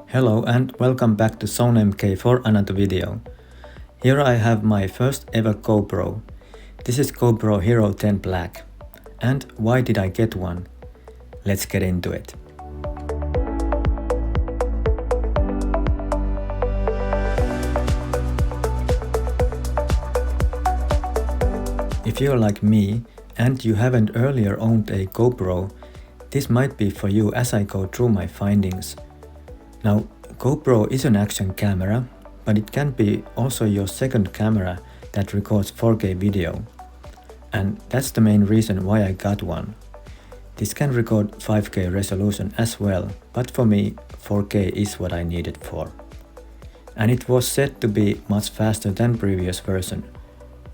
Hello and welcome back to Zone MK for another video. Here I have my first ever GoPro. This is GoPro Hero 10 Black. And why did I get one? Let's get into it. If you're like me and you haven't earlier owned a GoPro, this might be for you as I go through my findings. Now, GoPro is an action camera, but it can be also your second camera that records 4K video. And that's the main reason why I got one. This can record 5K resolution as well, but for me 4K is what I need it for. And it was said to be much faster than previous version.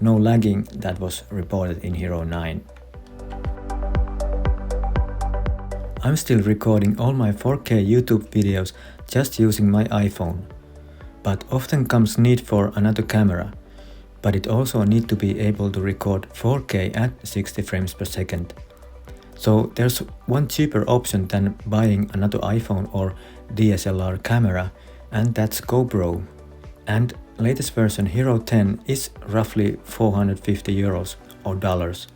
No lagging that was reported in Hero 9. I'm still recording all my 4K YouTube videos just using my iPhone, but often comes need for another camera, but it also need to be able to record 4K at 60 frames per second. So there's one cheaper option than buying another iPhone or DSLR camera, and that's GoPro. And latest version Hero 10 is roughly 450 euros or dollars.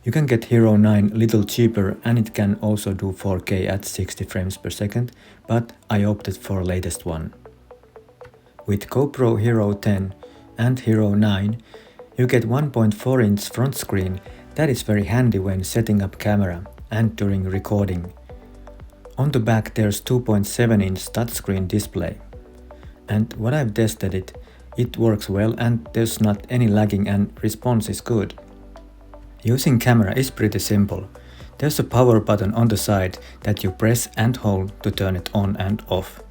You can get Hero 9 little cheaper and it can also do 4K at 60 frames per second, but I opted for latest one. With GoPro Hero 10 and Hero 9, you get 1.4-inch front screen that is very handy when setting up camera and during recording. On the back there's 2.7-inch touchscreen display. And when I've tested it, it works well and there's not any lagging and response is good. Using camera is pretty simple. There's a power button on the side that you press and hold to turn it on and off.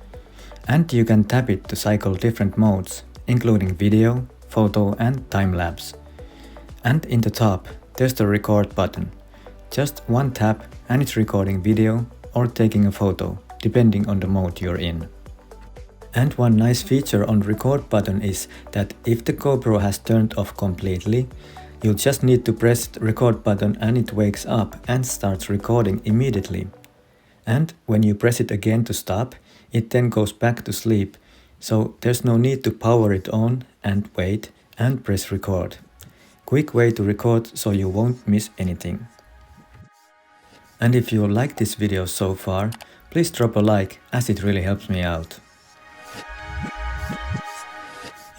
And you can tap it to cycle different modes, including video, photo and time-lapse. And in the top, there's the record button. Just one tap and it's recording video or taking a photo, depending on the mode you're in. And one nice feature on record button is that if the GoPro has turned off completely, you'll just need to press the record button and it wakes up and starts recording immediately. And when you press it again to stop, it then goes back to sleep, so there's no need to power it on and wait and press record. Quick way to record so you won't miss anything. And if you like this video so far, please drop a like as it really helps me out.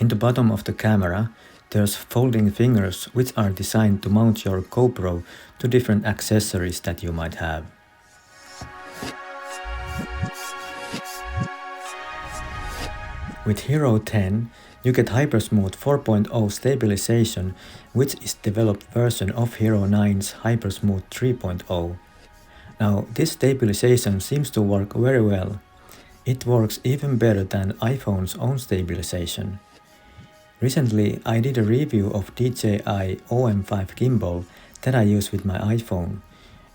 In the bottom of the camera, there's folding fingers which are designed to mount your GoPro to different accessories that you might have. With Hero 10, you get HyperSmooth 4.0 stabilization, which is developed version of Hero 9's HyperSmooth 3.0. Now, this stabilization seems to work very well. It works even better than iPhone's own stabilization. Recently, I did a review of DJI OM5 gimbal that I use with my iPhone,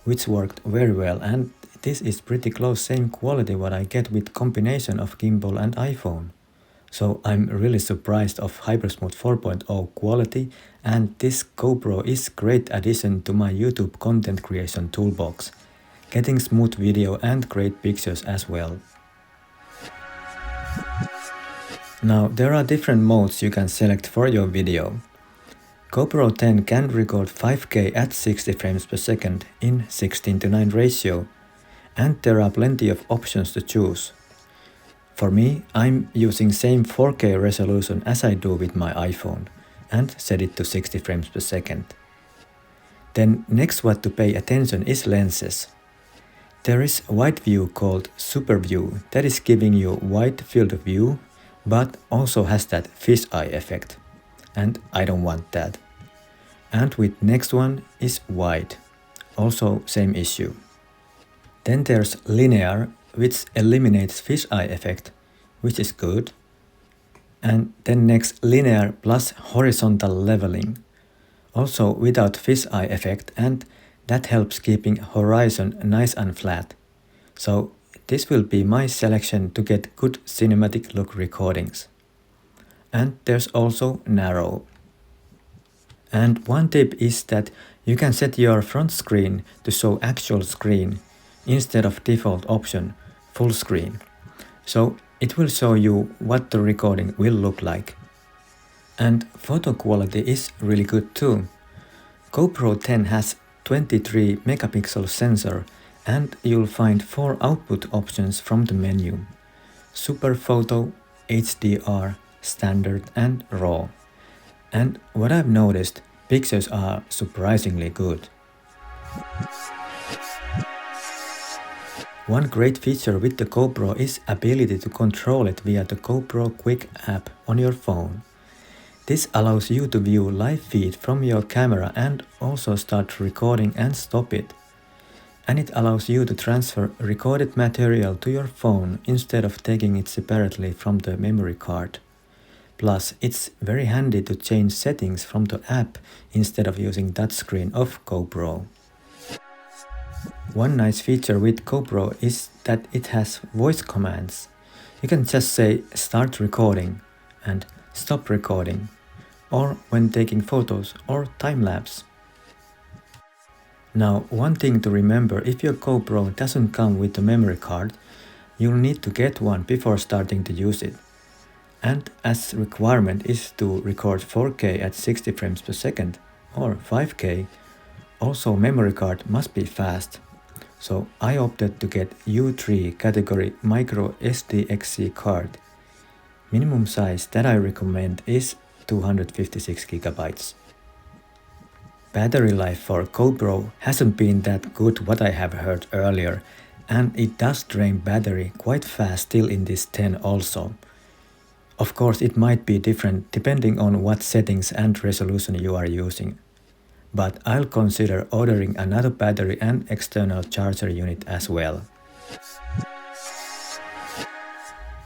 which worked very well, and this is pretty close same quality what I get with combination of gimbal and iPhone. So I'm really surprised of HyperSmooth 4.0 quality, and this GoPro is great addition to my YouTube content creation toolbox, getting smooth video and great pictures as well. Now, there are different modes you can select for your video. GoPro 10 can record 5K at 60 frames per second in 16:9 ratio, and there are plenty of options to choose. For me, I'm using same 4K resolution as I do with my iPhone, and set it to 60 frames per second. Then next what to pay attention is lenses. There is a wide view called Super View that is giving you wide field of view, but also has that fisheye effect, and I don't want that. And with next one is wide, also same issue. Then there's linear, which eliminates fisheye effect, which is good. And then next linear plus horizontal leveling, also without fisheye effect, and that helps keeping horizon nice and flat. So this will be my selection to get good cinematic look recordings. And there's also narrow. And one tip is that you can set your front screen to show actual screen instead of default option, full screen. So it will show you what the recording will look like. And photo quality is really good too. GoPro 10 has 23 megapixel sensor and you'll find 4 output options from the menu: Super Photo, HDR, Standard and RAW. And what I've noticed, pictures are surprisingly good. One great feature with the GoPro is ability to control it via the GoPro Quik app on your phone. This allows you to view live feed from your camera and also start recording and stop it. And it allows you to transfer recorded material to your phone instead of taking it separately from the memory card. Plus, it's very handy to change settings from the app instead of using touchscreen of GoPro. One nice feature with GoPro is that it has voice commands. You can just say start recording and stop recording, or when taking photos or time-lapse. Now, one thing to remember, if your GoPro doesn't come with a memory card, you'll need to get one before starting to use it. And as requirement is to record 4K at 60 frames per second or 5K, also memory card must be fast. So I opted to get U3 category micro SDXC card. Minimum size that I recommend is 256 GB. Battery life for GoPro hasn't been that good what I have heard earlier, and it does drain battery quite fast still in this 10 also. Of course it might be different depending on what settings and resolution you are using. But I'll consider ordering another battery and external charger unit as well.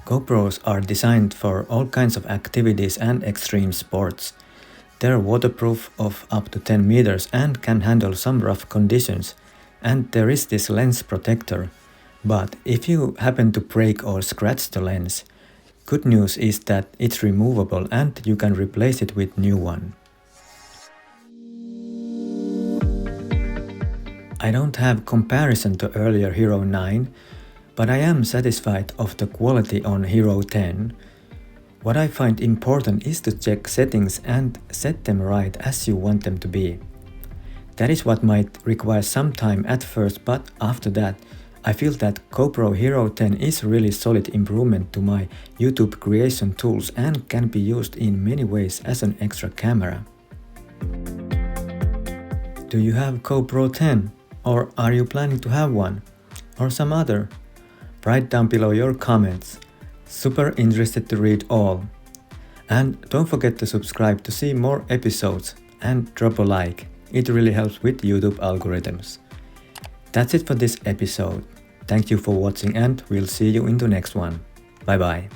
GoPros are designed for all kinds of activities and extreme sports. They're waterproof of up to 10 meters and can handle some rough conditions. And there is this lens protector. But if you happen to break or scratch the lens, good news is that it's removable and you can replace it with new one. I don't have comparison to earlier Hero 9, but I am satisfied of the quality on Hero 10. What I find important is to check settings and set them right as you want them to be. That is what might require some time at first, but after that, I feel that GoPro Hero 10 is really solid improvement to my YouTube creation tools and can be used in many ways as an extra camera. Do you have GoPro 10? Or are you planning to have one? Or some other? Write down below your comments. Super interested to read all. And don't forget to subscribe to see more episodes and drop a like. It really helps with YouTube algorithms. That's it for this episode. Thank you for watching and we'll see you in the next one. Bye bye.